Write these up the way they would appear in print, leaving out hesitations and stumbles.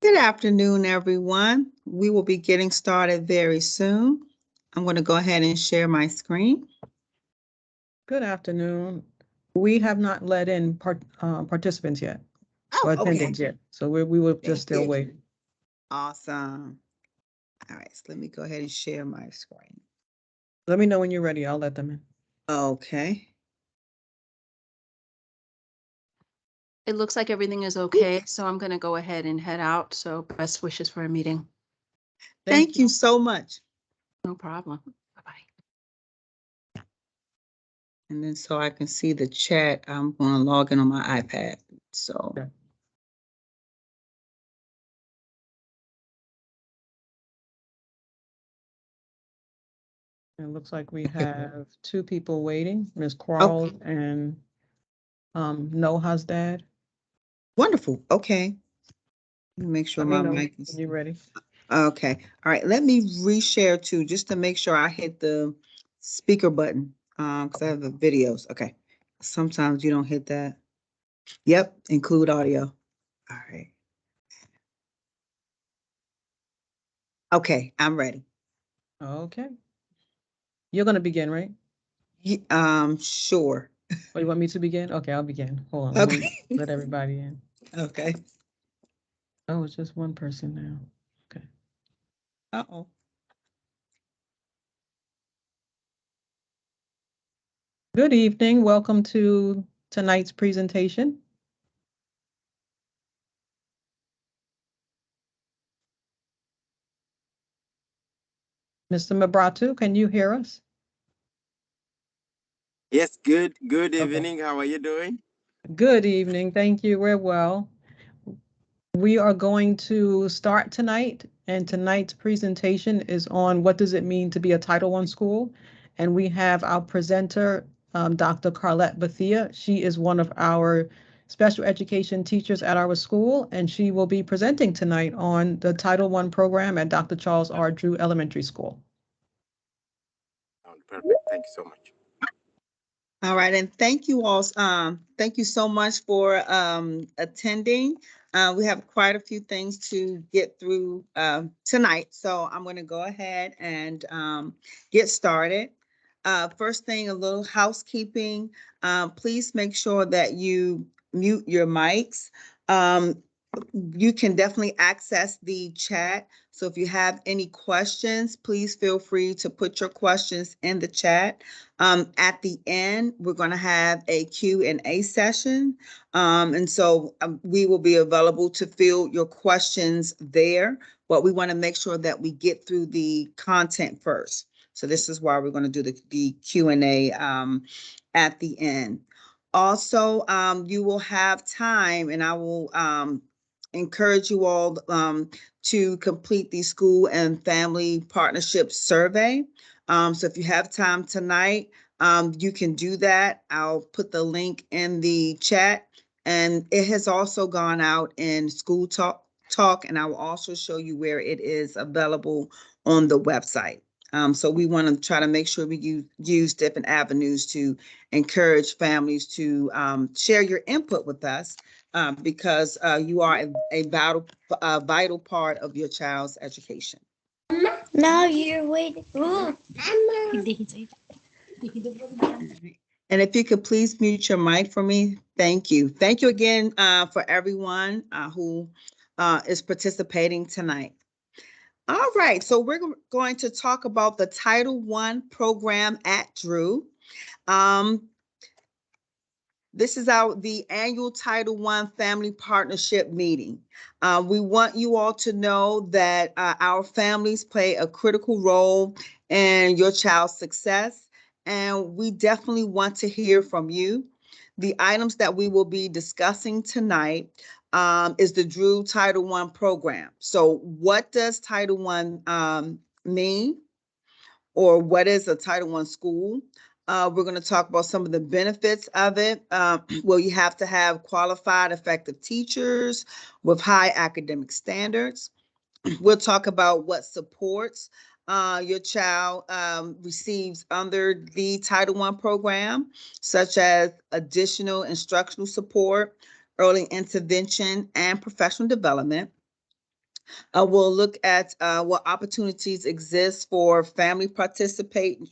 Good afternoon, everyone. We will be getting started very soon. I'm going to go ahead and share my screen. Good afternoon. We have not let in participants yet, Oh, or okay. attendants yet, so we will Thank just still you. wait. Awesome. All right, so let me go ahead and share my screen. Let me know when you're ready. I'll let them in. Okay. It looks like everything is okay, so I'm gonna go ahead and head out. So best wishes for a meeting. Thank you so much. No problem. Bye-bye. And then so I can see the chat, I'm going to log in on my iPad. So. Okay. It looks like we have two people waiting, Ms. Quarles and Noha's dad. Wonderful. Okay. Let me make sure Let me my know mic when is. you're ready. Okay. All right. Let me reshare too, just to make sure I hit the speaker button. Because I have the videos. Okay. Sometimes you don't hit that. Yep. Include audio. All right. Okay. I'm ready. Okay. You're gonna begin, right? Sure. Or you want me to begin? Okay, I'll begin. Hold on, let me Okay. let everybody in. Okay. Oh, it's just one person now. Okay. Uh-oh. Good evening. Welcome to tonight's presentation. Mr. Mabratu, can you hear us? Yes, good Okay. evening. How are you doing? Good evening. Thank you. We're well. We are going to start tonight, and tonight's presentation is on what does it mean to be a Title I school. And we have our presenter, Dr. Carlette Bethia. She is one of our special education teachers at our school, and she will be presenting tonight on the Title I program at Dr. Charles R. Drew Elementary School. Perfect. Thank you so much. All right, and thank you all. Thank you so much for attending. We have quite a few things to get through tonight, so I'm going to go ahead and get started. First thing, a little housekeeping. Please make sure that you mute your mics. You can definitely access the chat. So if you have any questions, please feel free to put your questions in the chat. At the end, we're going to have a Q&A session. And so we will be available to field your questions there, but we want to make sure that we get through the content first. So this is why we're going to do the Q&A at the end. Also, you will have time, and I will encourage you all to complete the school and family partnership survey. So if you have time tonight, you can do that. I'll put the link in the chat, and it has also gone out in School Talk, and I will also show you where it is available on the website. So we want to try to make sure we use different avenues to encourage families to share your input with us, because you are a vital part of your child's education. Now you're waiting. And if you could please mute your mic for me, thank you. Thank you again for everyone who is participating tonight. All right, so we're going to talk about the Title I program at Drew. This is the annual Title I Family Partnership meeting. We want you all to know that our families play a critical role in your child's success, and we definitely want to hear from you. The items that we will be discussing tonight is the Drew Title I program. So what does Title I mean? Or what is a Title I school? We're going to talk about some of the benefits of it. Well, you have to have qualified, effective teachers with high academic standards. We'll talk about what supports your child receives under the Title I program, such as additional instructional support, early intervention, and professional development. We'll look at what opportunities exist for family participation,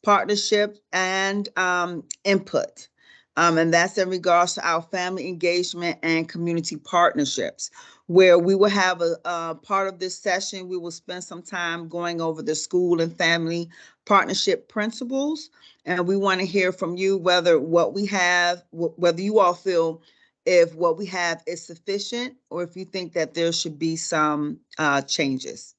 partnership, and input. And that's in regards to our family engagement and community partnerships, where we will have a part of this session, we will spend some time going over the school and family partnership principles. And we want to hear from you whether what we have, whether you all feel if what we have is sufficient or if you think that there should be some changes.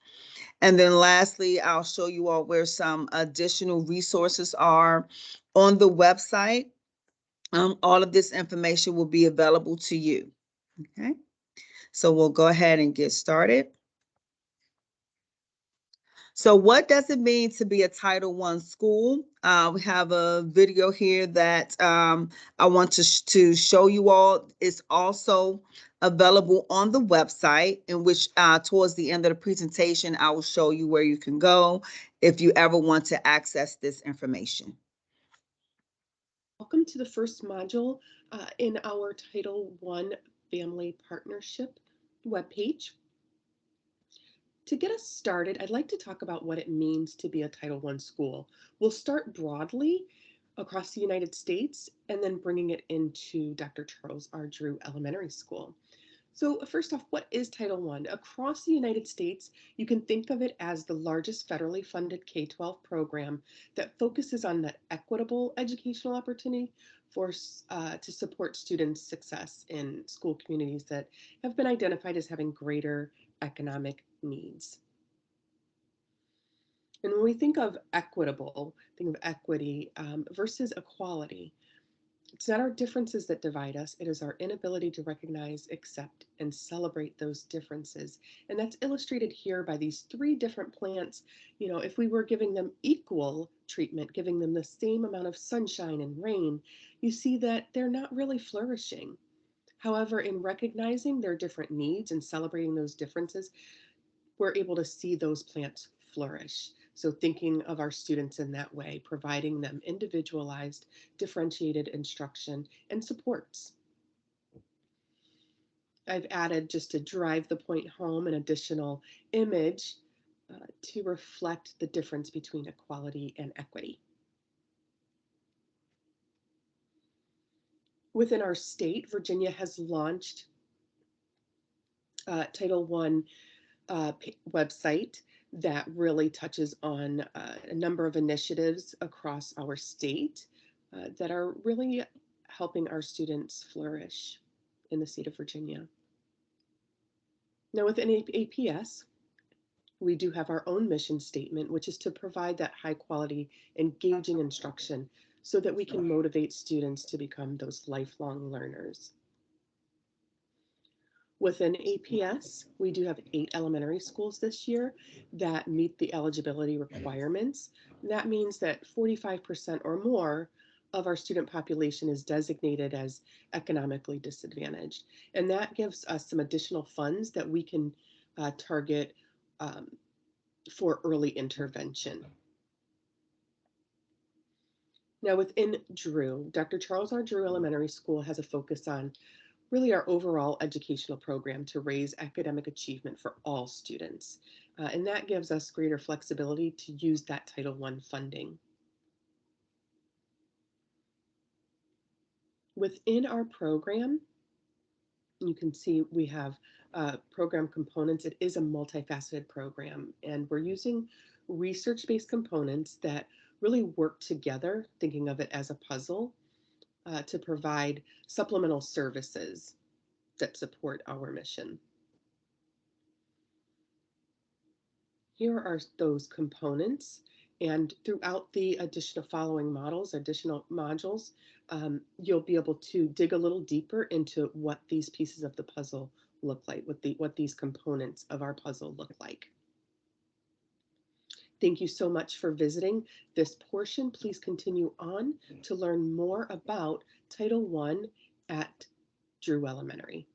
And then lastly, I'll show you all where some additional resources are on the website. All of this information will be available to you. Okay, so we'll go ahead and get started. So what does it mean to be a Title I school? We have a video here that I want to show you all. It's also available on the website, in which towards the end of the presentation, I will show you where you can go if you ever want to access this information. Welcome to the first module in our Title I Family Partnership webpage. To get us started, I'd like to talk about what it means to be a Title I school. We'll start broadly across the United States and then bringing it into Dr. Charles R. Drew Elementary School. So first off, what is Title I? Across the United States, you can think of it as the largest federally funded K-12 program that focuses on the equitable educational opportunity to support students' success in school communities that have been identified as having greater economic needs. And when we think of equitable, think of equity versus equality. It's not our differences that divide us, it is our inability to recognize, accept, and celebrate those differences. And that's illustrated here by these three different plants. You know, if we were giving them equal treatment, giving them the same amount of sunshine and rain, you see that they're not really flourishing. However, in recognizing their different needs and celebrating those differences, we're able to see those plants flourish. So thinking of our students in that way, providing them individualized, differentiated instruction and supports. I've added, just to drive the point home, an additional image to reflect the difference between equality and equity. Within our state, Virginia has launched Title I website that really touches on a number of initiatives across our state that are really helping our students flourish in the state of Virginia. Now within APS, we do have our own mission statement, which is to provide that high quality, engaging instruction so that we can motivate students to become those lifelong learners. Within APS, we do have 8 elementary schools this year that meet the eligibility requirements. That means that 45% or more of our student population is designated as economically disadvantaged. And that gives us some additional funds that we can target for early intervention. Now within Drew, Dr. Charles R. Drew Elementary School has a focus on really our overall educational program to raise academic achievement for all students. And that gives us greater flexibility to use that Title I funding. Within our program, you can see we have program components. It is a multifaceted program, and we're using research-based components that really work together, thinking of it as a puzzle, to provide supplemental services that support our mission. Here are those components, and throughout the additional modules, you'll be able to dig a little deeper into what these pieces of the puzzle look like, what these components of our puzzle look like. Thank you so much for visiting this portion. Please continue on to learn more about Title I at Drew Elementary.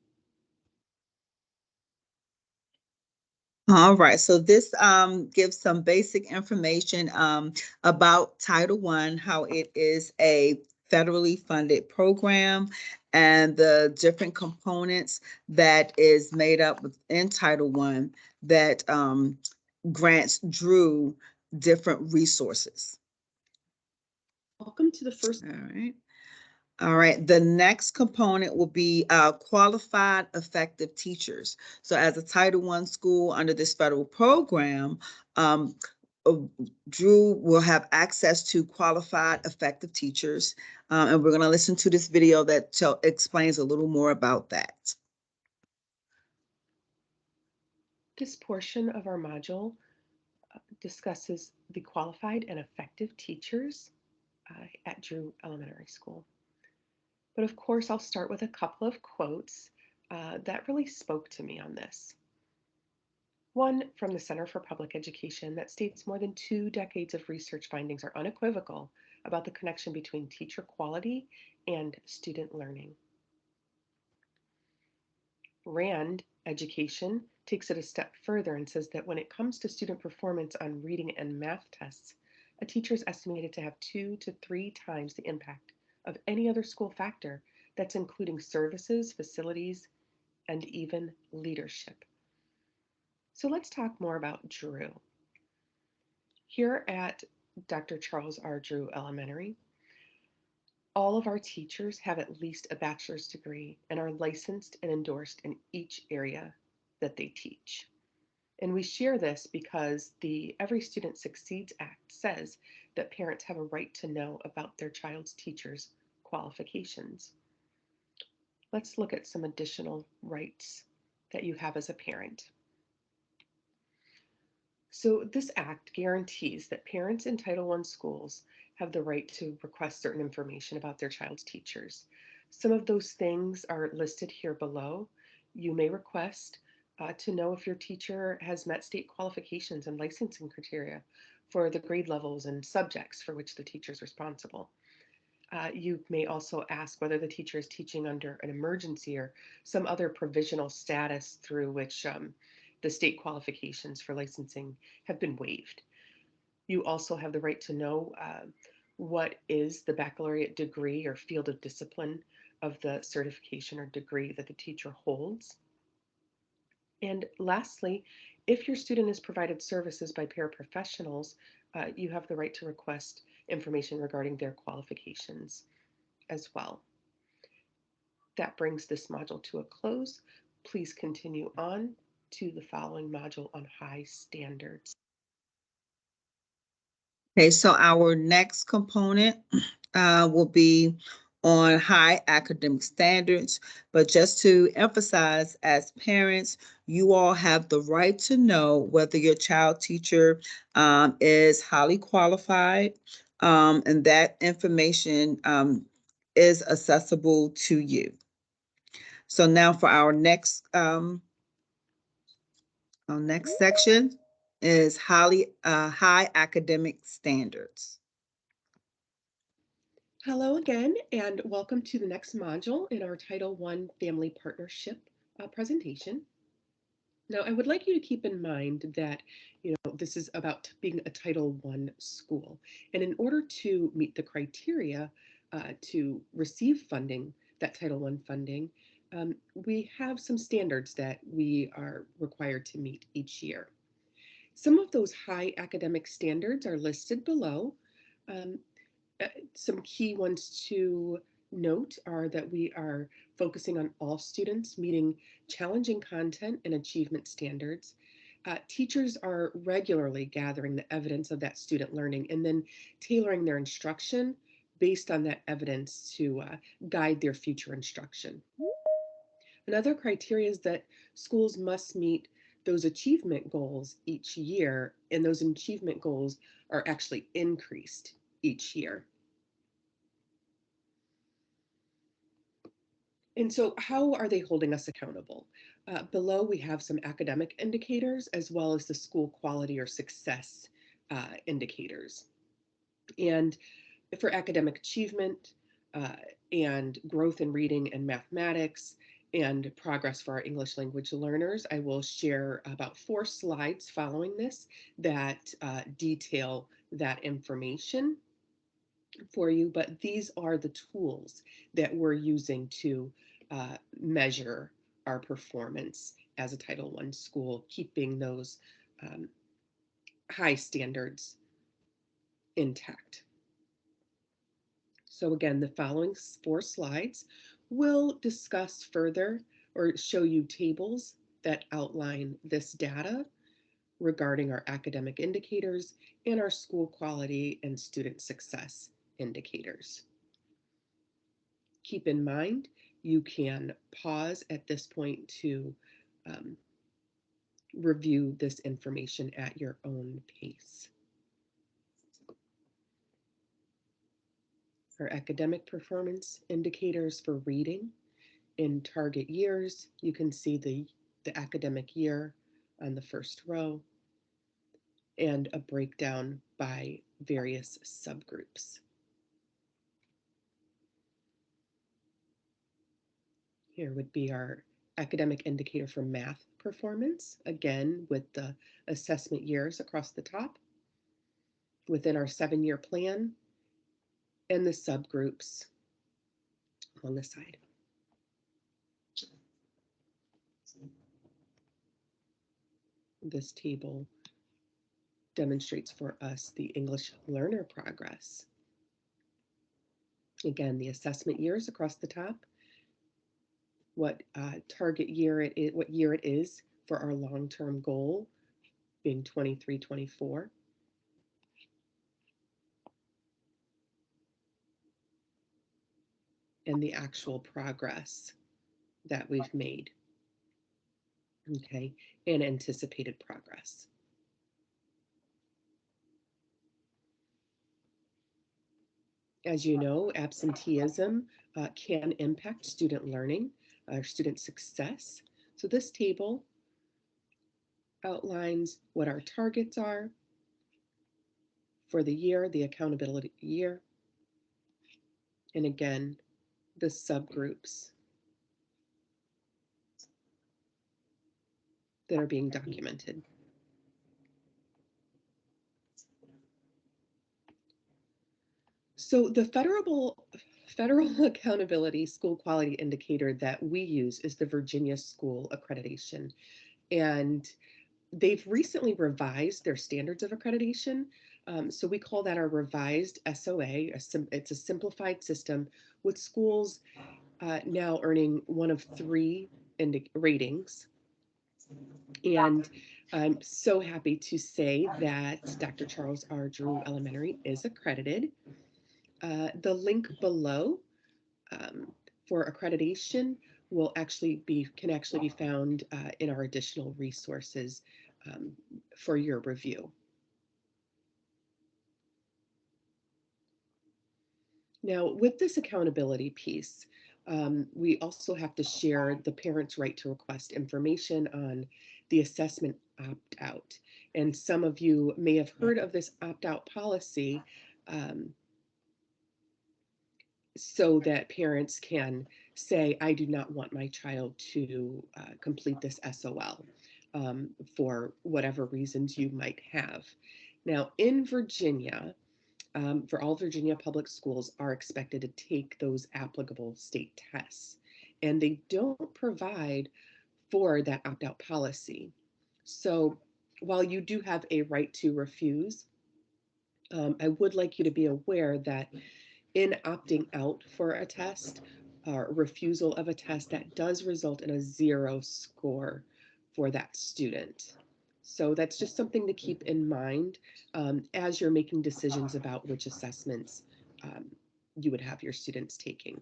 All right, so this gives some basic information about Title I, how it is a federally funded program and the different components that is made up within Title I that grants Drew different resources. Welcome to the first. All right. All right, the next component will be qualified effective teachers. So as a Title I school under this federal program, Drew will have access to qualified effective teachers. And we're gonna listen to this video that explains a little more about that. This portion of our module discusses the qualified and effective teachers at Drew Elementary School. But of course, I'll start with a couple of quotes that really spoke to me on this. One from the Center for Public Education that states more than 2 decades of research findings are unequivocal about the connection between teacher quality and student learning. RAND Education takes it a step further and says that when it comes to student performance on reading and math tests, a teacher is estimated to have 2 to 3 times the impact of any other school factor, that's including services, facilities, and even leadership. So let's talk more about Drew. Here at Dr. Charles R. Drew Elementary, all of our teachers have at least a bachelor's degree and are licensed and endorsed in each area that they teach. And we share this because the Every Student Succeeds Act says that parents have a right to know about their child's teacher's qualifications. Let's look at some additional rights that you have as a parent. So this act guarantees that parents in Title I schools have the right to request certain information about their child's teachers. Some of those things are listed here below. You may request to know if your teacher has met state qualifications and licensing criteria for the grade levels and subjects for which the teacher is responsible. You may also ask whether the teacher is teaching under an emergency or some other provisional status through which the state qualifications for licensing have been waived. You also have the right to know what is the baccalaureate degree or field of discipline of the certification or degree that the teacher holds. And lastly, if your student is provided services by paraprofessionals, you have the right to request information regarding their qualifications as well. That brings this module to a close. Please continue on to the following module on high standards. Okay, so our next component will be on high academic standards. But just to emphasize, as parents, you all have the right to know whether your child teacher is highly qualified, and that information is accessible to you. So now for our next section is high academic standards. Hello again, and welcome to the next module in our Title I Family Partnership presentation. Now, I would like you to keep in mind that, this is about being a Title I school. And in order to meet the criteria to receive funding, that Title I funding, we have some standards that we are required to meet each year. Some of those high academic standards are listed below. Some key ones to note are that we are focusing on all students meeting challenging content and achievement standards. Teachers are regularly gathering the evidence of that student learning and then tailoring their instruction based on that evidence to guide their future instruction. Another criteria is that schools must meet those achievement goals each year, and those achievement goals are actually increased each year. And so how are they holding us accountable? Below we have some academic indicators as well as the school quality or success indicators. And for academic achievement and growth in reading and mathematics and progress for our English language learners, I will share about 4 slides following this that detail that information. for you, but these are the tools that we're using to measure our performance as a Title I school, keeping those high standards intact. So again, the following 4 slides will discuss further or show you tables that outline this data regarding our academic indicators and our school quality and student success indicators. Keep in mind, you can pause at this point to review this information at your own pace. Our academic performance indicators for reading in target years, you can see the academic year on the first row and a breakdown by various subgroups. Here would be our academic indicator for math performance, again with the assessment years across the top within our 7-year plan and the subgroups on the side. This table demonstrates for us the English learner progress. Again, the assessment years across the top, what target year it is, what year it is for our long-term goal being 23-24. And the actual progress that we've made. Okay, and anticipated progress. As you know, absenteeism can impact student learning, student success. So this table outlines what our targets are for the year, the accountability year, and again, the subgroups that are being documented. So the federal accountability school quality indicator that we use is the Virginia School Accreditation. And they've recently revised their standards of accreditation. So we call that our revised SOA. It's a simplified system with schools now earning one of 3 ratings. And I'm so happy to say that Dr. Charles R. Drew Elementary is accredited. The link below for accreditation can actually be found in our additional resources for your review. Now, with this accountability piece, we also have to share the parent's right to request information on the assessment opt-out. And some of you may have heard of this opt-out policy so that parents can say, I do not want my child to complete this SOL for whatever reasons you might have. Now, in Virginia, for all Virginia public schools are expected to take those applicable state tests, and they don't provide for that opt-out policy. So while you do have a right to refuse, I would like you to be aware that in opting out for a test or refusal of a test, that does result in a 0 score for that student. So that's just something to keep in mind as you're making decisions about which assessments you would have your students taking,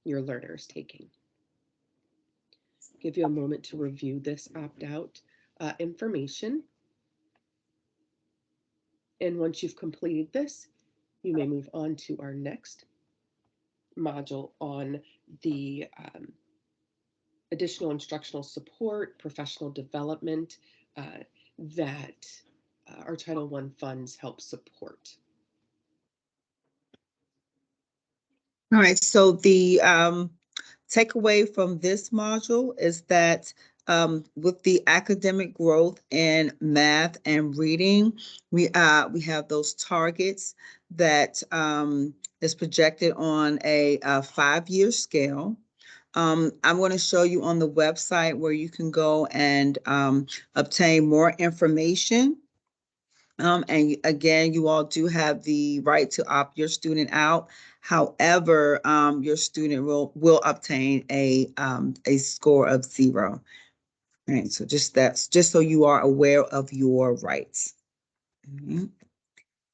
your learners taking. Give you a moment to review this opt-out information. And once you've completed this, you may move on to our next module on the additional instructional support, professional development that our Title I funds help support. All right, so the takeaway from this module is that with the academic growth in math and reading, we have those targets that is projected on a 5-year scale. I'm going to show you on the website where you can go and obtain more information. And again, you all do have the right to opt your student out. However, your student will obtain a score of 0. All right, so that's just so you are aware of your rights. Mhm.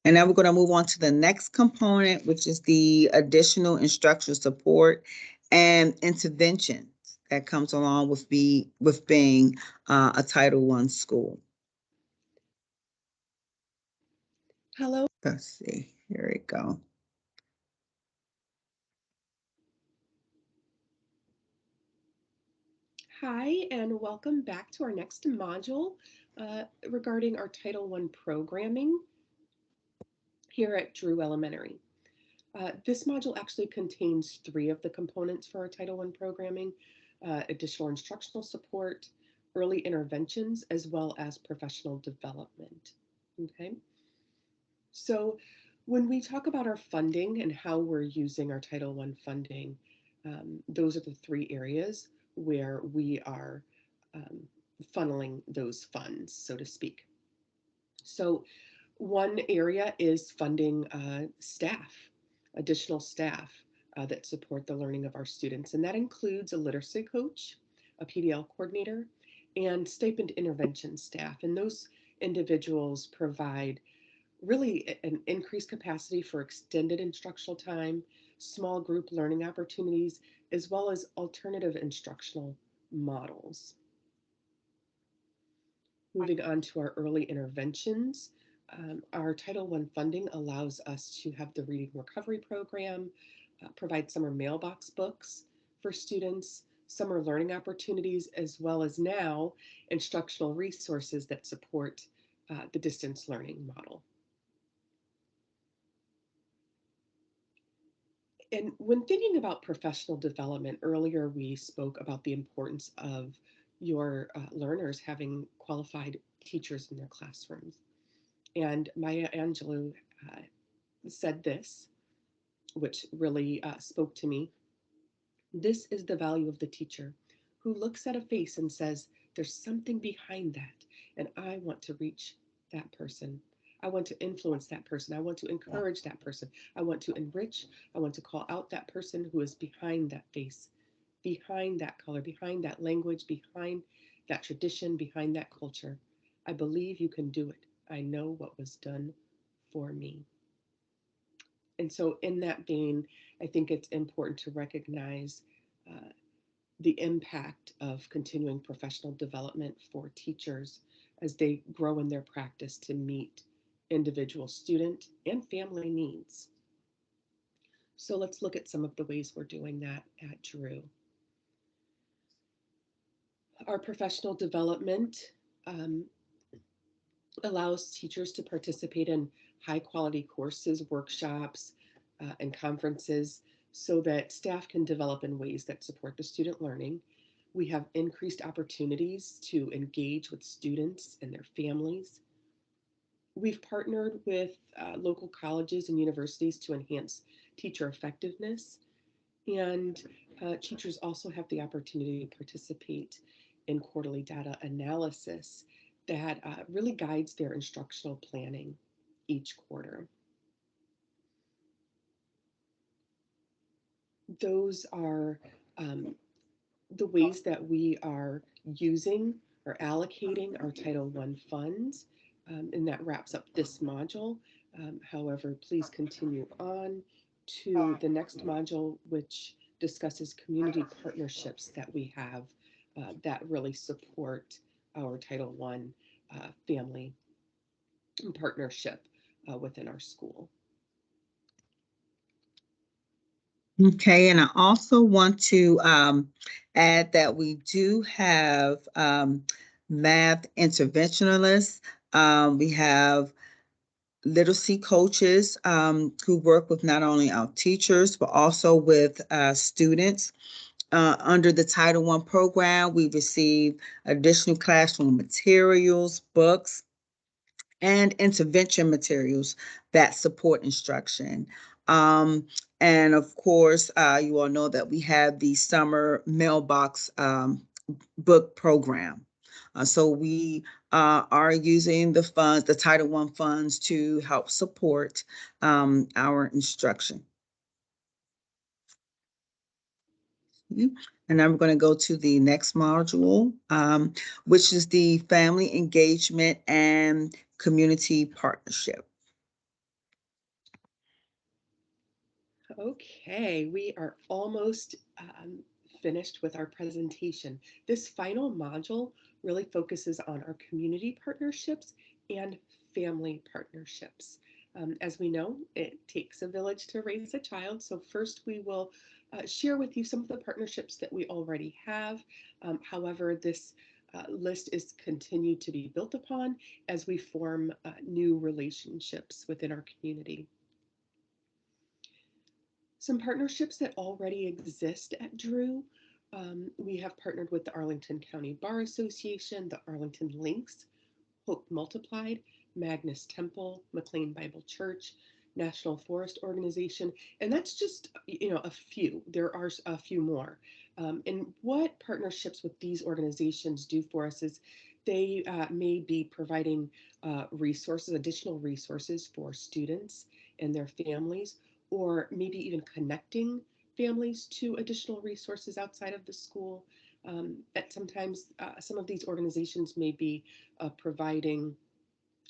And now we're going to move on to the next component, which is the additional instructional support and intervention that comes along with being a Title I school. Hello. Let's see, here we go. Hi, and welcome back to our next module regarding our Title I programming here at Drew Elementary. This module actually contains 3 of the components for our Title I programming: additional instructional support, early interventions, as well as professional development. Okay, so when we talk about our funding and how we're using our Title I funding, those are the 3 areas where we are funneling those funds, so to speak. So one area is funding staff, additional staff that support the learning of our students. And that includes a literacy coach, a PDL coordinator, and stipend intervention staff. And those individuals provide really an increased capacity for extended instructional time, small group learning opportunities, as well as alternative instructional models. Moving on to our early interventions, our Title I funding allows us to have the Reading Recovery Program, provide summer mailbox books for students, summer learning opportunities, as well as now instructional resources that support the distance learning model. And when thinking about professional development, earlier we spoke about the importance of your learners having qualified teachers in their classrooms. And Maya Angelou said this, which really spoke to me. This is the value of the teacher who looks at a face and says, there's something behind that, and I want to reach that person. I want to influence that person. I want to encourage that person. I want to enrich. I want to call out that person who is behind that face, behind that color, behind that language, behind that tradition, behind that culture. I believe you can do it. I know what was done for me. And so in that vein, I think it's important to recognize the impact of continuing professional development for teachers as they grow in their practice to meet individual student and family needs. So let's look at some of the ways we're doing that at Drew. Our professional development allows teachers to participate in high quality courses, workshops, and conferences so that staff can develop in ways that support the student learning. We have increased opportunities to engage with students and their families. We've partnered with local colleges and universities to enhance teacher effectiveness. And teachers also have the opportunity to participate in quarterly data analysis that really guides their instructional planning each quarter. Those are the ways that we are using or allocating our Title I funds, and that wraps up this module. However, please continue on to the next module, which discusses community partnerships that we have that really support our Title I family partnership within our school. Okay, and I also want to add that we do have math interventionalists. We have literacy coaches who work with not only our teachers, but also with students. Under the Title I program, we received additional classroom materials, books, and intervention materials that support instruction. And of course, you all know that we have the summer mailbox book program. So we are using the funds, the Title I funds, to help support our instruction. And I'm going to go to the next module, which is the family engagement and community partnership. Okay, we are almost finished with our presentation. This final module really focuses on our community partnerships and family partnerships. As we know, it takes a village to raise a child. So first we will share with you some of the partnerships that we already have. However, this list is continued to be built upon as we form new relationships within our community. Some partnerships that already exist at Drew. We have partnered with the Arlington County Bar Association, the Arlington Links, Hope Multiplied, Magnus Temple, McLean Bible Church, National Forest Organization, and that's just a few. There are a few more. And what partnerships with these organizations do for us is they may be providing resources, additional resources for students and their families, or maybe even connecting families to additional resources outside of the school. That sometimes some of these organizations may be providing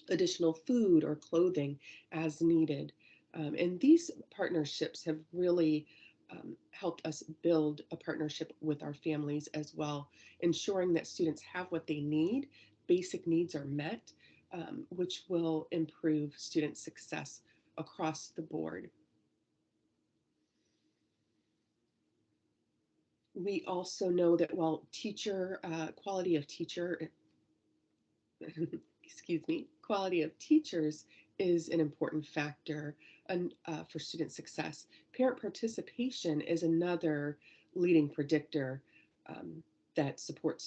additional food or clothing as needed. And these partnerships have really helped us build a partnership with our families as well, ensuring that students have what they need, basic needs are met, which will improve student success across the board. We also know that while quality of teacher, excuse me, quality of teachers is an important factor for student success, parent participation is another leading predictor that supports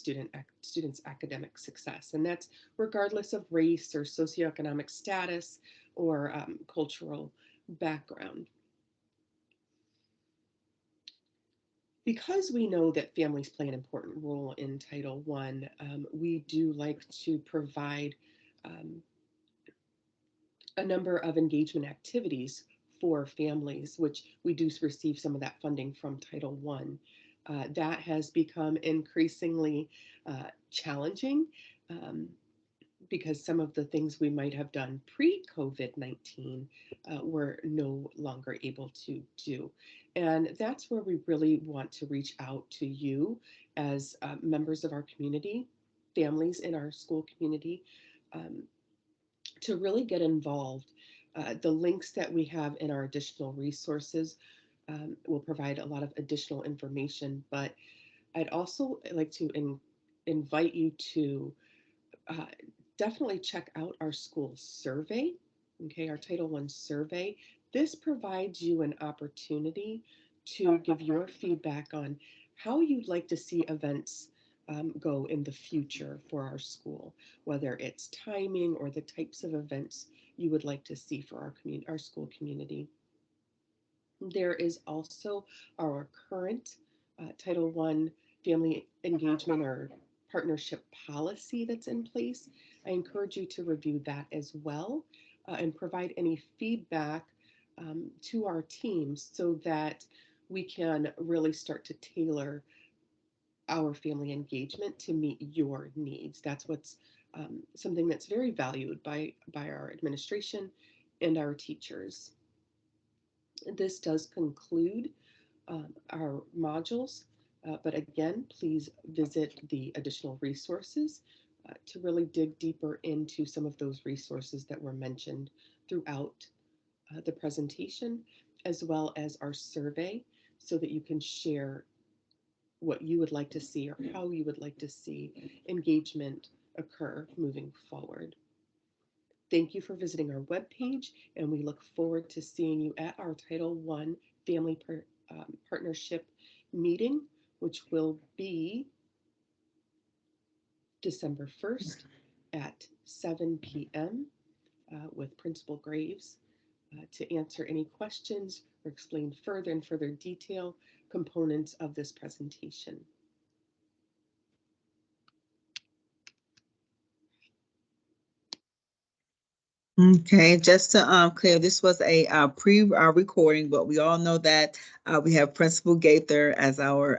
students' academic success. And that's regardless of race or socioeconomic status or cultural background. Because we know that families play an important role in Title I, we do like to provide a number of engagement activities for families, which we do receive some of that funding from Title I. That has become increasingly challenging because some of the things we might have done pre-COVID-19 we're no longer able to do. And that's where we really want to reach out to you as members of our community, families in our school community, to really get involved. The links that we have in our additional resources will provide a lot of additional information, but I'd also like to invite you to definitely check out our school survey, okay, our Title I survey. This provides you an opportunity to give your feedback on how you'd like to see events go in the future for our school, whether it's timing or the types of events you would like to see for our school community. There is also our current Title I family engagement or partnership policy that's in place. I encourage you to review that as well and provide any feedback to our teams so that we can really start to tailor our family engagement to meet your needs. That's what's something that's very valued by our administration and our teachers. This does conclude our modules, but again, please visit the additional resources to really dig deeper into some of those resources that were mentioned throughout the presentation, as well as our survey, so that you can share what you would like to see or how you would like to see engagement occur moving forward. Thank you for visiting our webpage, and we look forward to seeing you at our Title I Family Partnership meeting which will be December 1st at 7 p.m. With Principal Graves to answer any questions or explain further in further detail components of this presentation. Okay, just to clear, this was a pre-recording, but we all know that we have Principal Gaither as our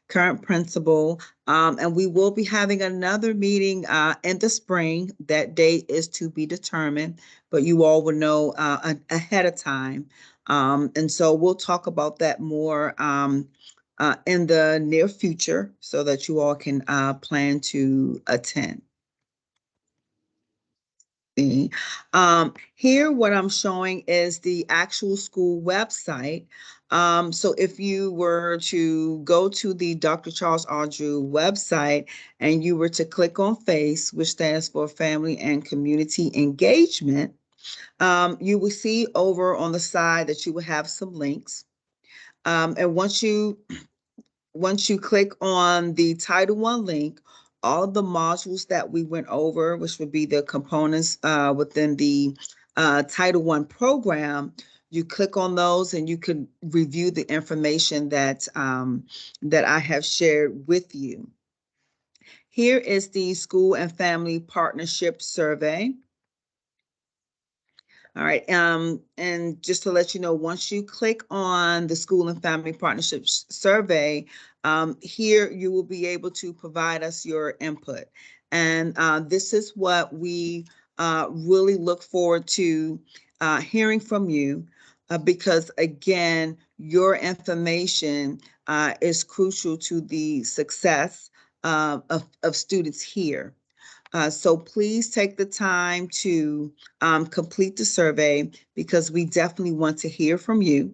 current principal, and we will be having another meeting in the spring. That date is to be determined, but you all will know ahead of time, and so we'll talk about that more in the near future, so that you all can plan to attend. Here, what I'm showing is the actual school website. So if you were to go to the Dr. Charles R. Drew website and you were to click on FACE, which stands for Family and Community Engagement, you will see over on the side that you will have some links. And once you click on the Title I link, all of the modules that we went over, which would be the components within the Title I program, you click on those and you can review the information that I have shared with you. Here is the School and Family Partnership Survey. All right, and just to let you know, once you click on the School and Family Partnerships Survey, here you will be able to provide us your input. And this is what we really look forward to hearing from you, because again, your information is crucial to the success of students here. So please take the time to complete the survey, because we definitely want to hear from you.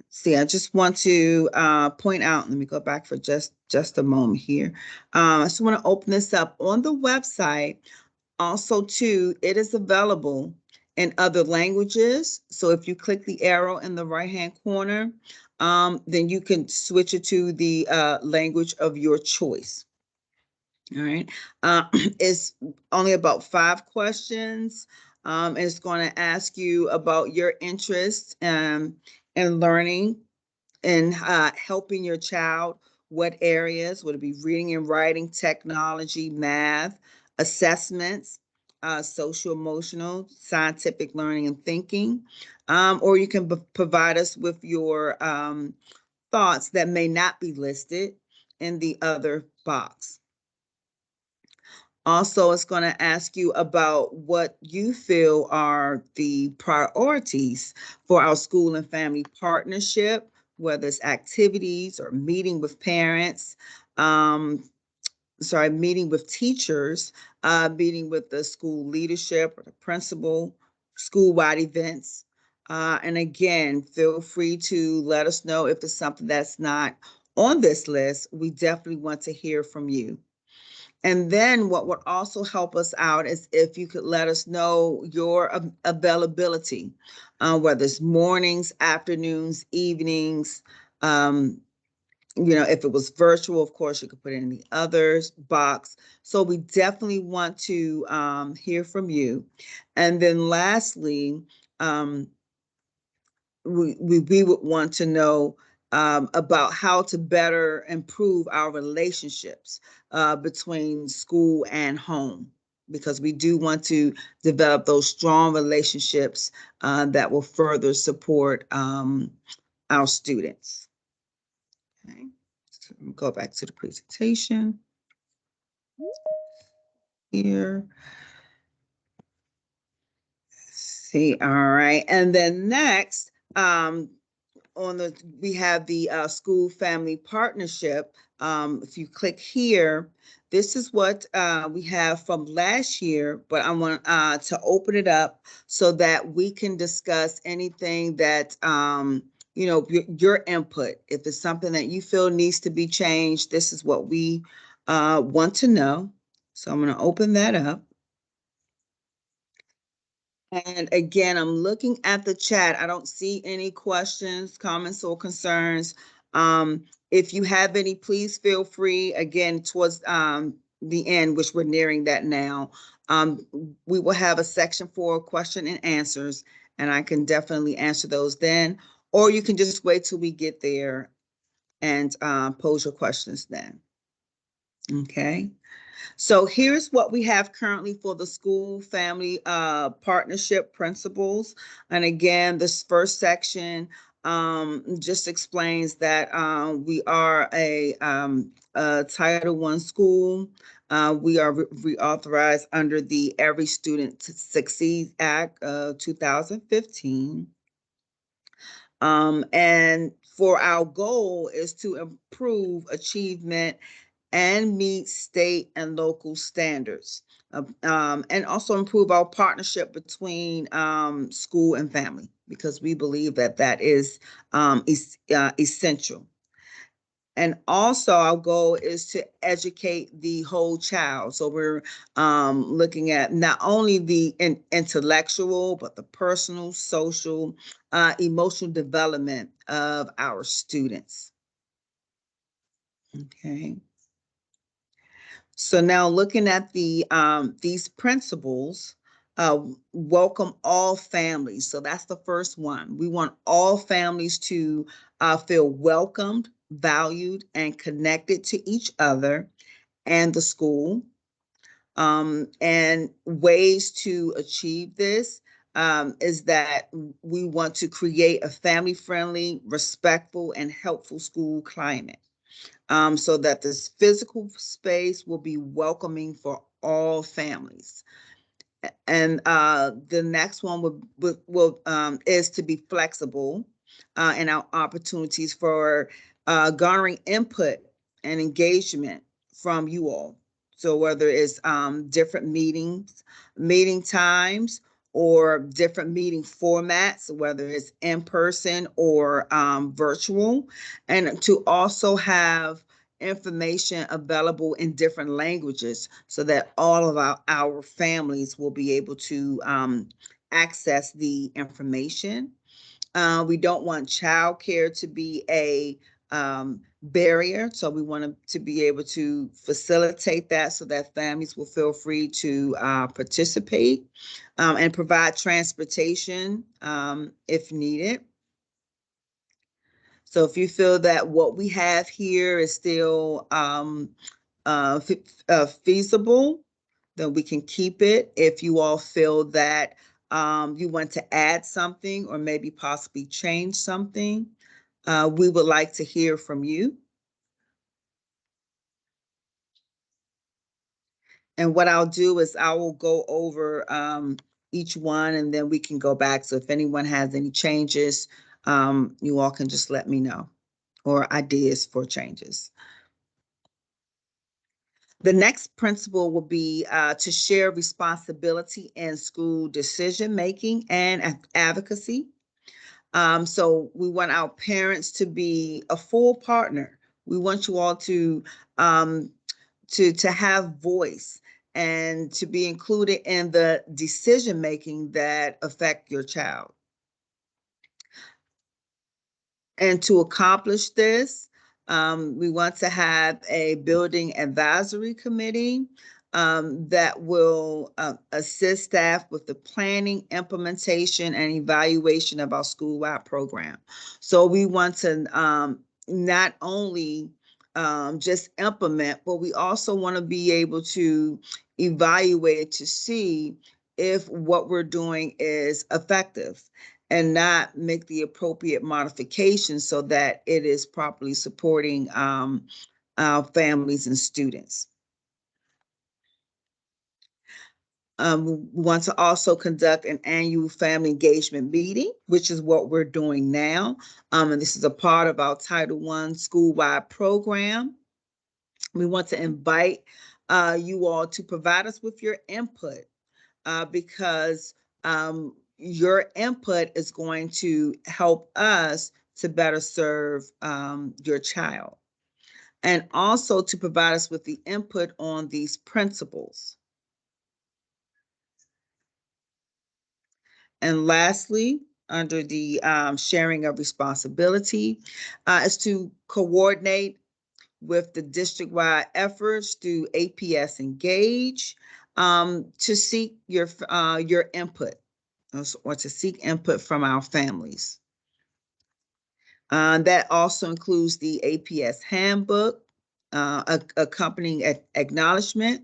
See, I just want to point out, let me go back for just a moment here. I just want to open this up on the website. Also, too, it is available in other languages. So if you click the arrow in the right-hand corner, then you can switch it to the language of your choice. All right, it's only about 5 questions. It's going to ask you about your interest in learning and helping your child. What areas? Would it be reading and writing, technology, math, assessments, social, emotional, scientific learning and thinking? Or you can provide us with your thoughts that may not be listed in the other box. Also, it's going to ask you about what you feel are the priorities for our school and family partnership, whether it's activities or meeting with parents, meeting with teachers, meeting with the school leadership or the principal, school-wide events. And again, feel free to let us know if it's something that's not on this list. We definitely want to hear from you. And then what would also help us out is if you could let us know your availability, whether it's mornings, afternoons, evenings. If it was virtual, of course, you could put it in the others box. So we definitely want to hear from you. And then lastly, we would want to know about how to better improve our relationships between school and home, because we do want to develop those strong relationships that will further support our students. Okay, so go back to the presentation here. See, all right, and then next, we have the school family partnership. If you click here, this is what we have from last year, but I want to open it up so that we can discuss anything that, your input. If it's something that you feel needs to be changed, this is what we want to know. So I'm going to open that up. And again, I'm looking at the chat. I don't see any questions, comments, or concerns. If you have any, please feel free, again, towards the end, which we're nearing that now. We will have a section for question and answers, and I can definitely answer those then, or you can just wait till we get there and pose your questions then. Okay. So here's what we have currently for the school family partnership principles. And again, this first section just explains that we are a Title I school. We are reauthorized under the Every Student Succeeds Act of 2015. And for our goal is to improve achievement and meet state and local standards, and also improve our partnership between school and family, because we believe that that is essential. And also our goal is to educate the whole child. So we're looking at not only the intellectual, but the personal, social, emotional development of our students. Okay. So now looking at the these principles, welcome all families. So that's the first one. We want all families to feel welcomed, valued, and connected to each other and the school. And ways to achieve this is that we want to create a family-friendly, respectful, and helpful school climate. So that this physical space will be welcoming for all families. And the next one will is to be flexible in our opportunities for garnering input and engagement from you all. So whether it's different meeting times, or different meeting formats, whether it's in person or virtual, and to also have information available in different languages so that all of our families will be able to access the information. We don't want childcare to be a barrier, so we want to be able to facilitate that so that families will feel free to participate, and provide transportation if needed. So if you feel that what we have here is still feasible, then we can keep it. If you all feel that you want to add something or maybe possibly change something, we would like to hear from you. And what I'll do is I will go over each one, and then we can go back. So if anyone has any changes, you all can just let me know, or ideas for changes. The next principle will be to share responsibility in school decision-making and advocacy. So we want our parents to be a full partner. We want you all to have voice and to be included in the decision-making that affect your child. And to accomplish this, we want to have a building advisory committee that will assist staff with the planning, implementation, and evaluation of our school-wide program. So we want to not only just implement, but we also want to be able to evaluate to see if what we're doing is effective, and not make the appropriate modifications so that it is properly supporting our families and students. We want to also conduct an annual family engagement meeting, which is what we're doing now. And this is a part of our Title I school-wide program. We want to invite you all to provide us with your input because your input is going to help us to better serve your child, and also to provide us with the input on these principles. And lastly, under the sharing of responsibility, is to coordinate with the district-wide efforts through APS Engage, to seek your input, or to seek input from our families. That also includes the APS handbook, accompanying acknowledgement,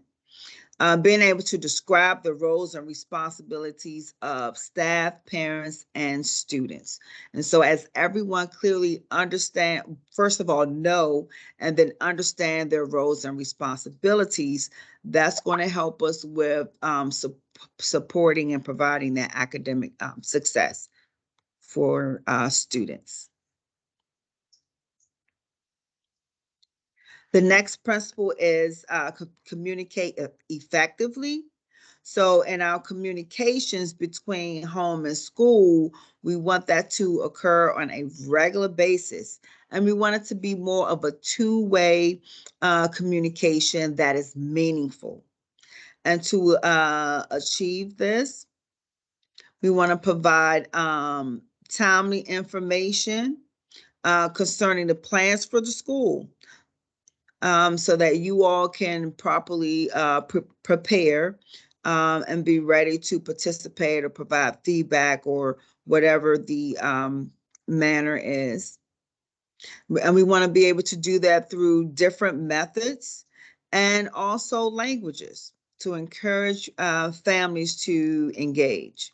being able to describe the roles and responsibilities of staff, parents, and students. And so as everyone clearly understand, first of all, know, and then understand their roles and responsibilities, that's going to help us with supporting and providing that academic success for students. The next principle is communicate effectively. So in our communications between home and school, we want that to occur on a regular basis. And we want it to be more of a two-way communication that is meaningful. And to achieve this, we want to provide timely information concerning the plans for the school, so that you all can properly prepare and be ready to participate or provide feedback or whatever the manner is. And we want to be able to do that through different methods and also languages to encourage families to engage.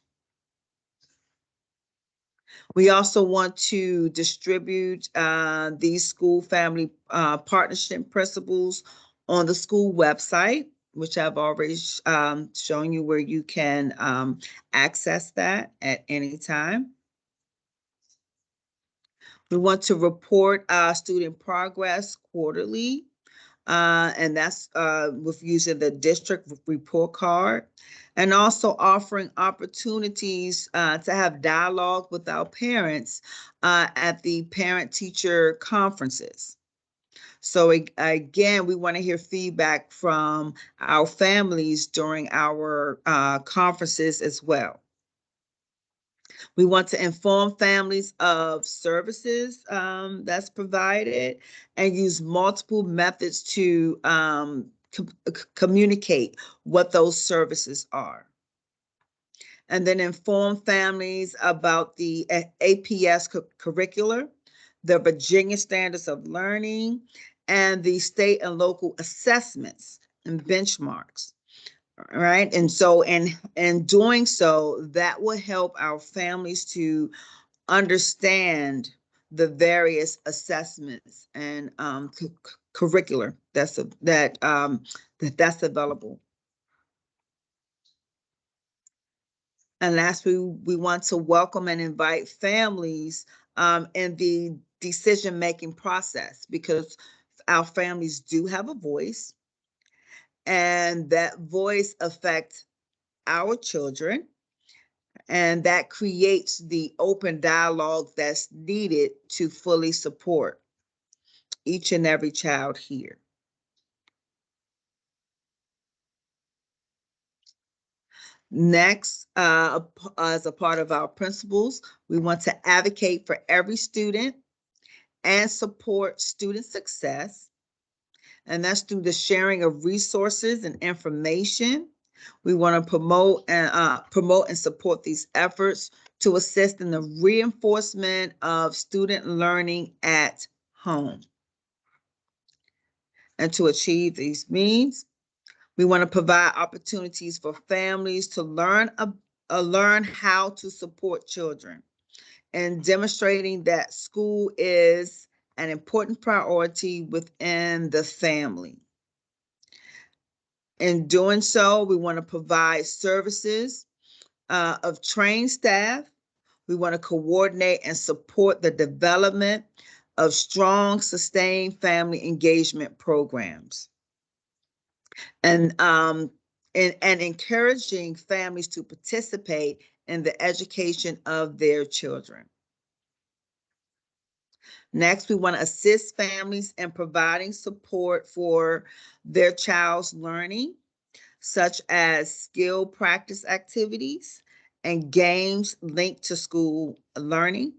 We also want to distribute these school family partnership principles on the school website, which I've already shown you where you can access that at any time. We want to report student progress quarterly, and that's with using the district report card, and also offering opportunities to have dialogue with our parents at the parent-teacher conferences. So again, we want to hear feedback from our families during our conferences as well. We want to inform families of services that's provided and use multiple methods to communicate what those services are. And then inform families about the APS curricular, the Virginia Standards of Learning, and the state and local assessments and benchmarks. All right. And so in doing so, that will help our families to understand the various assessments and curricular that's available. And lastly, we want to welcome and invite families in the decision-making process, because our families do have a voice, and that voice affects our children, and that creates the open dialogue that's needed to fully support each and every child here. Next, as a part of our principles, we want to advocate for every student and support student success. And that's through the sharing of resources and information. We want to promote and support these efforts to assist in the reinforcement of student learning at home. And to achieve these means, we want to provide opportunities for families to learn how to support children, and demonstrating that school is an important priority within the family. In doing so, we want to provide services of trained staff. We want to coordinate and support the development of strong, sustained family engagement programs. And encouraging families to participate in the education of their children. Next, we want to assist families in providing support for their child's learning, such as skill practice activities and games linked to school learning.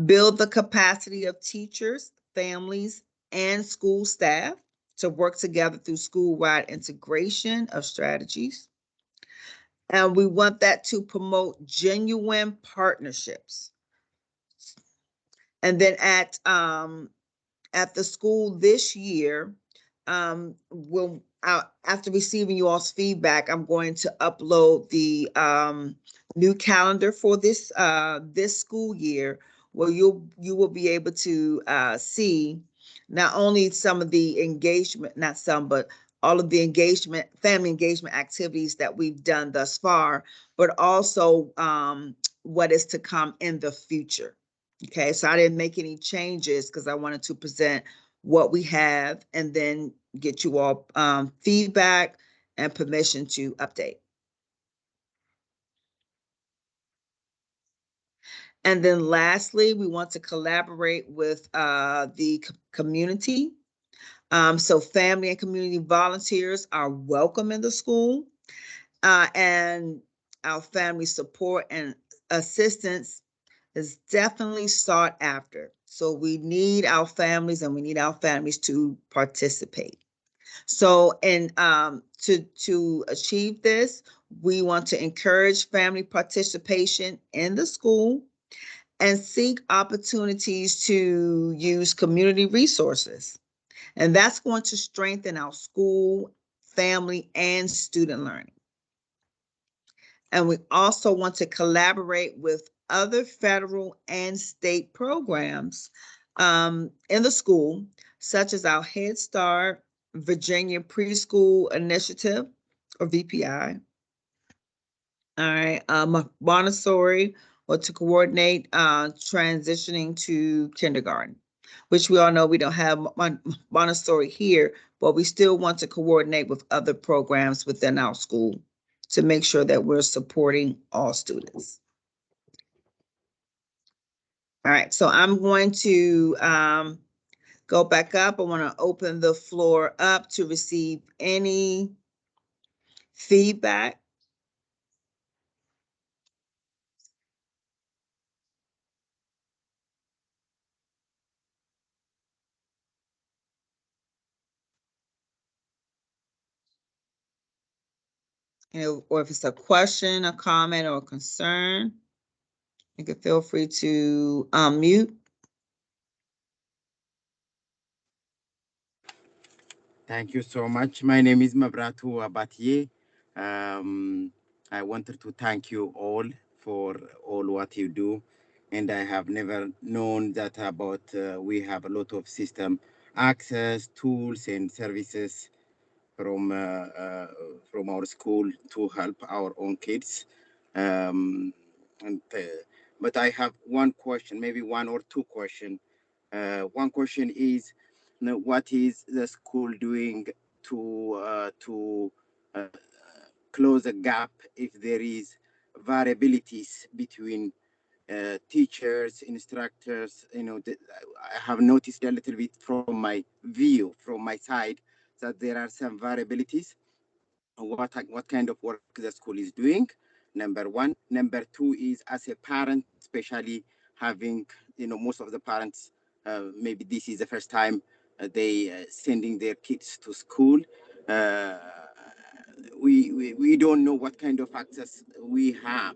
Build the capacity of teachers, families, and school staff to work together through school-wide integration of strategies. And we want that to promote genuine partnerships. And then at the school this year, after receiving you all's feedback, I'm going to upload the new calendar for this school year, where you will be able to see not only some of the engagement, not some, but all of the engagement, family engagement activities that we've done thus far, but also what is to come in the future. Okay, so I didn't make any changes because I wanted to present what we have and then get you all feedback and permission to update. And then lastly, we want to collaborate with the community. So family and community volunteers are welcome in the school, and our family support and assistance is definitely sought after. So we need our families and we need our families to participate. So, and to achieve this, we want to encourage family participation in the school and seek opportunities to use community resources. And that's going to strengthen our school, family, and student learning. And we also want to collaborate with other federal and state programs in the school, such as our Head Start Virginia Preschool Initiative, or VPI. All right, Montessori, or to coordinate transitioning to kindergarten, which we all know we don't have Montessori here, but we still want to coordinate with other programs within our school to make sure that we're supporting all students. All right, so I'm going to go back up. I want to open the floor up to receive any feedback. Or if it's a question, a comment, or a concern, you can feel free to unmute. Thank you so much. My name is Mabratu Abatier. I wanted to thank you all for all what you do. And I have never known that about we have a lot of system access, tools, and services from our school to help our own kids. But I have one question, maybe one or two questions. One question is, what is the school doing to close a gap if there is variabilities between teachers, instructors? I have noticed a little bit from my view, from my side, that there are some variabilities. What kind of work the school is doing, number one. Number two is, as a parent, especially having, most of the parents, maybe this is the first time they sending their kids to school. We don't know what kind of access we have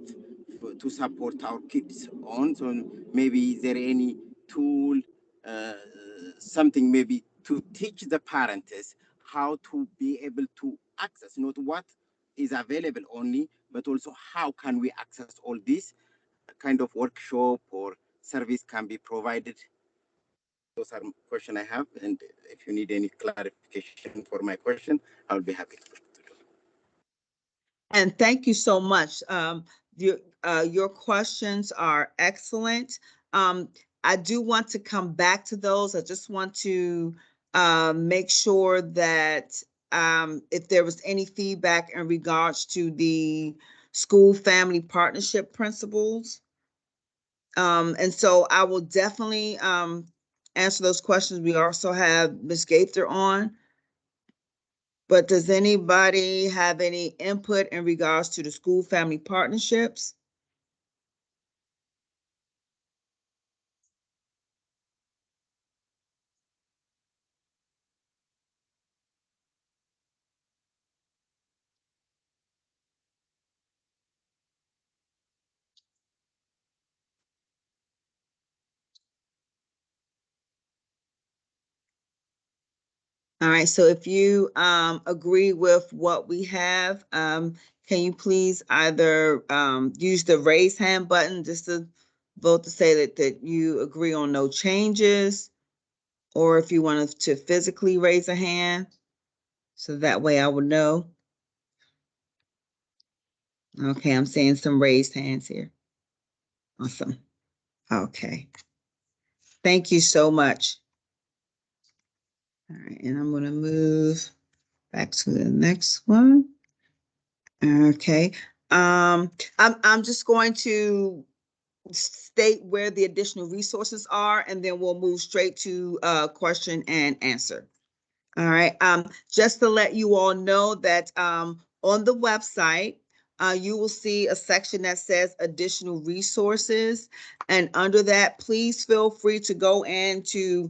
to support our kids on. So maybe is there any tool, something maybe to teach the parents how to be able to access, not what is available only, but also how can we access all this kind of workshop or service can be provided. Those are questions I have, and if you need any clarification for my question, I'll be happy to do. And thank you so much. Your questions are excellent. I do want to come back to those. I just want to make sure that if there was any feedback in regards to the school family partnership principles. And so I will definitely answer those questions. We also have Ms. Gaither on. But does anybody have any input in regards to the school family partnerships? All right, so if you agree with what we have, can you please either use the raise hand button just to vote to say that you agree on no changes? Or if you wanted to physically raise a hand, so that way I would know. Okay, I'm seeing some raised hands here. Awesome. Okay. Thank you so much. All right, and I'm gonna move back to the next one. Okay. I'm just going to state where the additional resources are, and then we'll move straight to question and answer. All right, just to let you all know that on the website, you will see a section that says additional resources. And under that, please feel free to go in to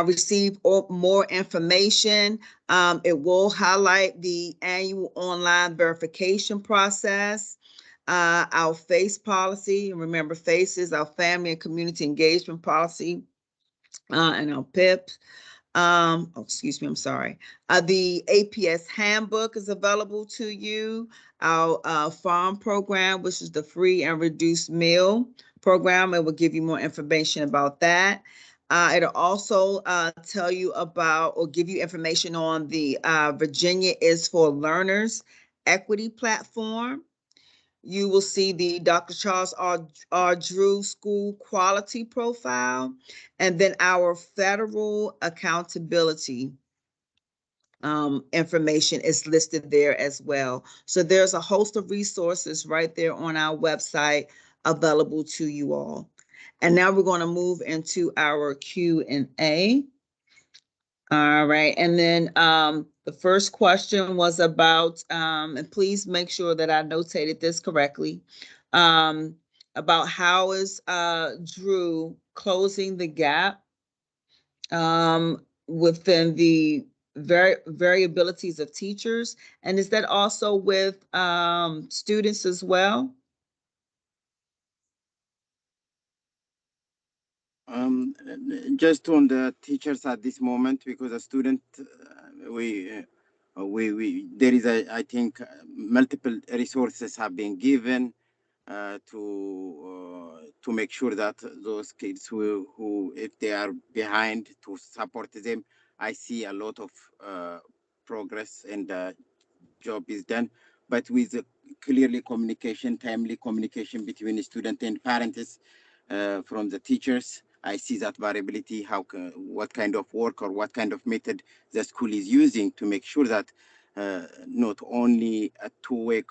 receive more information. It will highlight the annual online verification process, our FACE policy. Remember, FACE is our family and community engagement policy, and our PIPs. Excuse me, I'm sorry. The APS handbook is available to you. Our farm program, which is the free and reduced meal program, it will give you more information about that. It'll also tell you about or give you information on the Virginia is for Learners equity platform. You will see the Dr. Charles R. Drew School Quality Profile, and then our federal accountability information is listed there as well. So there's a host of resources right there on our website available to you all. And now we're going to move into our Q&A. All right, and then the first question was about, and please make sure that I notated this correctly, about how is Drew closing the gap within the variabilities of teachers, and is that also with students as well? Just on the teachers at this moment, because a student, there is I think multiple resources have been given to make sure that those kids who if they are behind, to support them. I see a lot of progress and the job is done, but with clearly communication, timely communication between the student and parents from the teachers. I see that variability, what kind of work or what kind of method the school is using to make sure that not only a two-way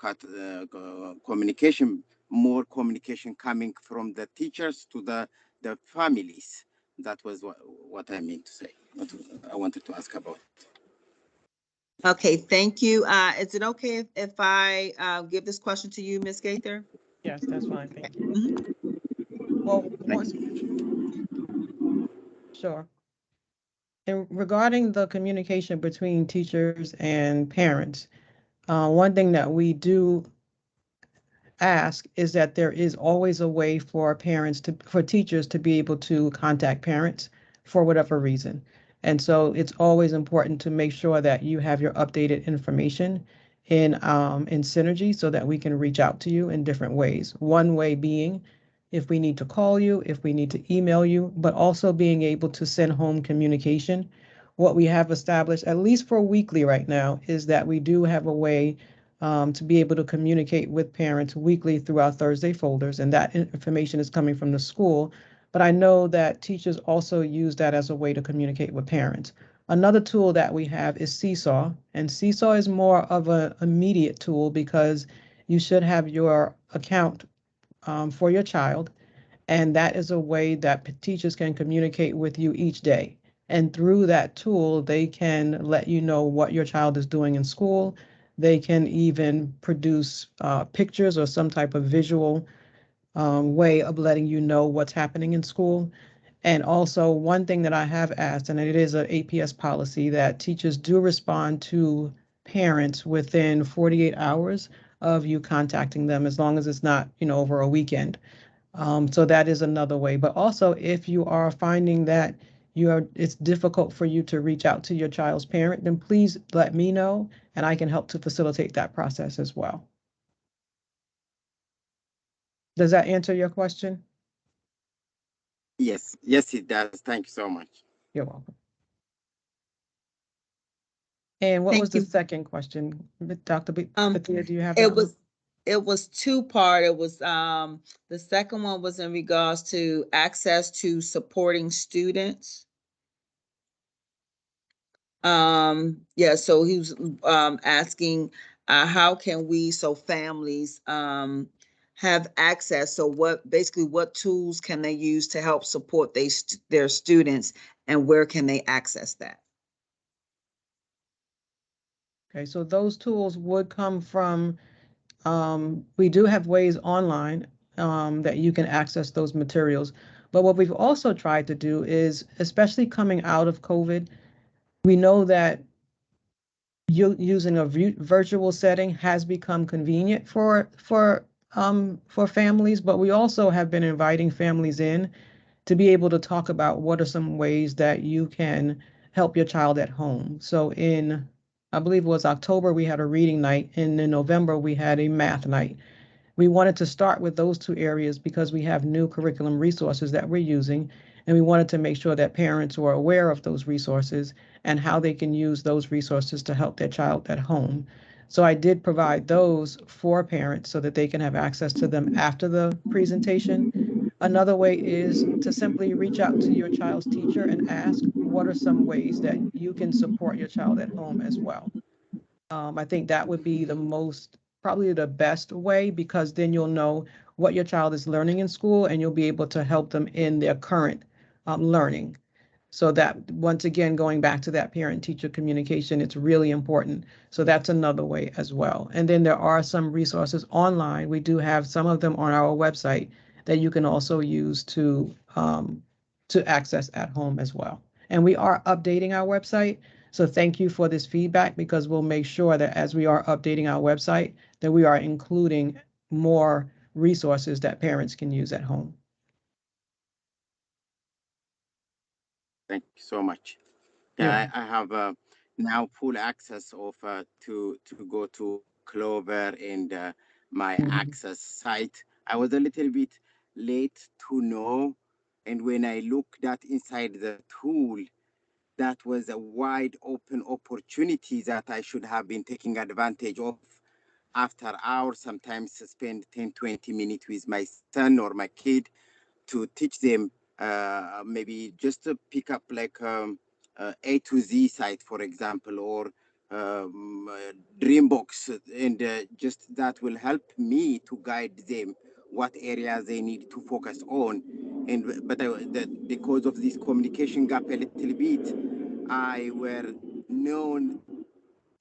communication, more communication coming from the teachers to the families. That was what I meant to say, what I wanted to ask about. Okay, thank you. Is it okay if I give this question to you, Ms. Gaither? Yes, that's fine. Thank you. Mhm. Well, sure. And regarding the communication between teachers and parents, one thing that we do ask is that there is always a way for teachers to be able to contact parents for whatever reason. And so it's always important to make sure that you have your updated information in Synergy so that we can reach out to you in different ways. One way being if we need to call you, if we need to email you, but also being able to send home communication. What we have established, at least for weekly right now, is that we do have a way to be able to communicate with parents weekly through our Thursday folders, and that information is coming from the school. But I know that teachers also use that as a way to communicate with parents. Another tool that we have is Seesaw, and Seesaw is more of an immediate tool because you should have your account for your child, and that is a way that teachers can communicate with you each day. And through that tool, they can let you know what your child is doing in school. They can even produce pictures or some type of visual way of letting you know what's happening in school. And also, one thing that I have asked, and it is an APS policy, that teachers do respond to parents within 48 hours of you contacting them, as long as it's not, over a weekend. So that is another way. But also, if you are finding that it's difficult for you to reach out to your child's parent, then please let me know, and I can help to facilitate that process as well. Does that answer your question? Yes, yes, it does. Thank you so much. You're welcome. And what was Thank the you. second question, Dr. Bethia, do you have It that one? was two-part. It was the second one was in regards to access to supporting students. Yeah, so he was asking how can we, so families have access, so what tools can they use to help support their students, and where can they access that? Okay, so those tools would come from, we do have ways online that you can access those materials. But what we've also tried to do is, especially coming out of COVID, we know that using a virtual setting has become convenient for families, but we also have been inviting families in to be able to talk about what are some ways that you can help your child at home. So I believe it was October, we had a reading night, and in November, we had a math night. We wanted to start with those two areas because we have new curriculum resources that we're using, and we wanted to make sure that parents were aware of those resources and how they can use those resources to help their child at home. So I did provide those for parents so that they can have access to them after the presentation. Another way is to simply reach out to your child's teacher and ask, what are some ways that you can support your child at home as well? I think that would be probably the best way, because then you'll know what your child is learning in school and you'll be able to help them in their current learning. So that, once again, going back to that parent-teacher communication, it's really important. So that's another way as well. And then there are some resources online. We do have some of them on our website that you can also use to access at home as well. And we are updating our website. So thank you for this feedback, because we'll make sure that as we are updating our website, that we are including more resources that parents can use at home. Thank you so much. Yeah, I have now full access of to go to Clover and my access site. I was a little bit late to know, and when I looked at inside the tool, that was a wide open opportunity that I should have been taking advantage of. After hours, sometimes spend 10-20 minutes with my son or my kid to teach them, maybe just to pick up like A to Z site, for example, or Dreambox, and just that will help me to guide them what areas they need to focus on. And because of this communication gap a little bit, I were known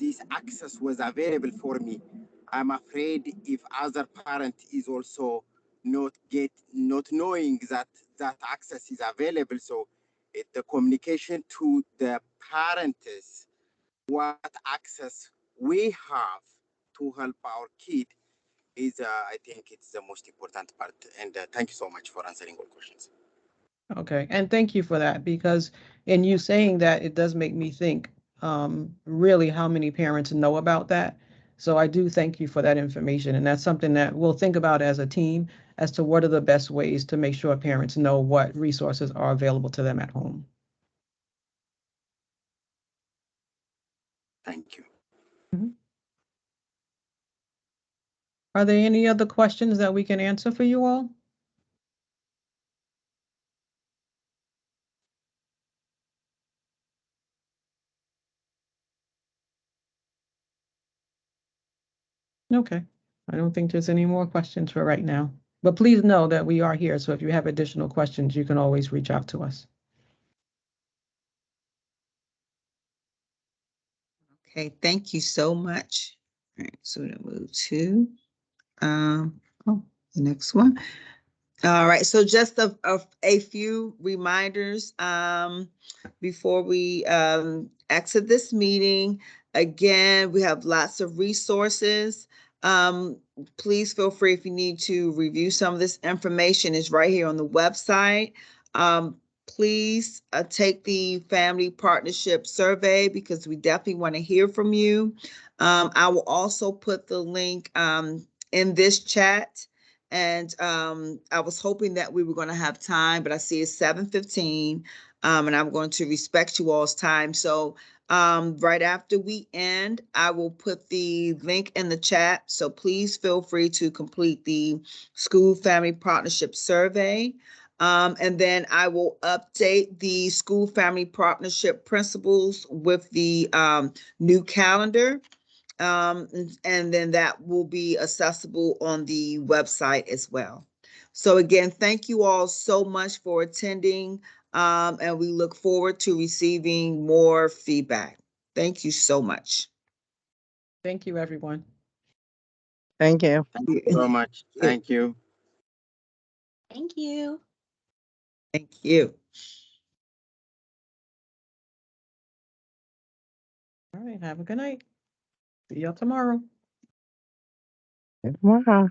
this access was available for me. I'm afraid if other parent is also not knowing that access is available, so the communication to the parents what access we have to help our kid is I think it's the most important part. And thank you so much for answering all questions. Okay, and thank you for that, because in you saying that, it does make me think really how many parents know about that. So I do thank you for that information, and that's something that we'll think about as a team as to what are the best ways to make sure parents know what resources are available to them at home. Thank you. Are there any other questions that we can answer for you all? Okay, I don't think there's any more questions for right now, but please know that we are here. So if you have additional questions, you can always reach out to us. Okay, thank you so much. All right, so we'll move to, oh, the next one. All right, so just a few reminders, before we, exit this meeting. Again, we have lots of resources. Please feel free if you need to review some of this information, is right here on the website. Please, take the family partnership survey because we definitely want to hear from you. I will also put the link, in this chat. And I was hoping that we were going to have time, but I see it's 7:15, and I'm going to respect you all's time. So right after we end, I will put the link in the chat. So please feel free to complete the school family partnership survey. And then I will update the school family partnership principles with the new calendar. And then that will be accessible on the website as well. So again, thank you all so much for attending, and we look forward to receiving more feedback. Thank you so much. Thank you, everyone. Thank you. So much. Thank you. Thank you. Thank you. All right, have a good night. See y'all tomorrow. Wow.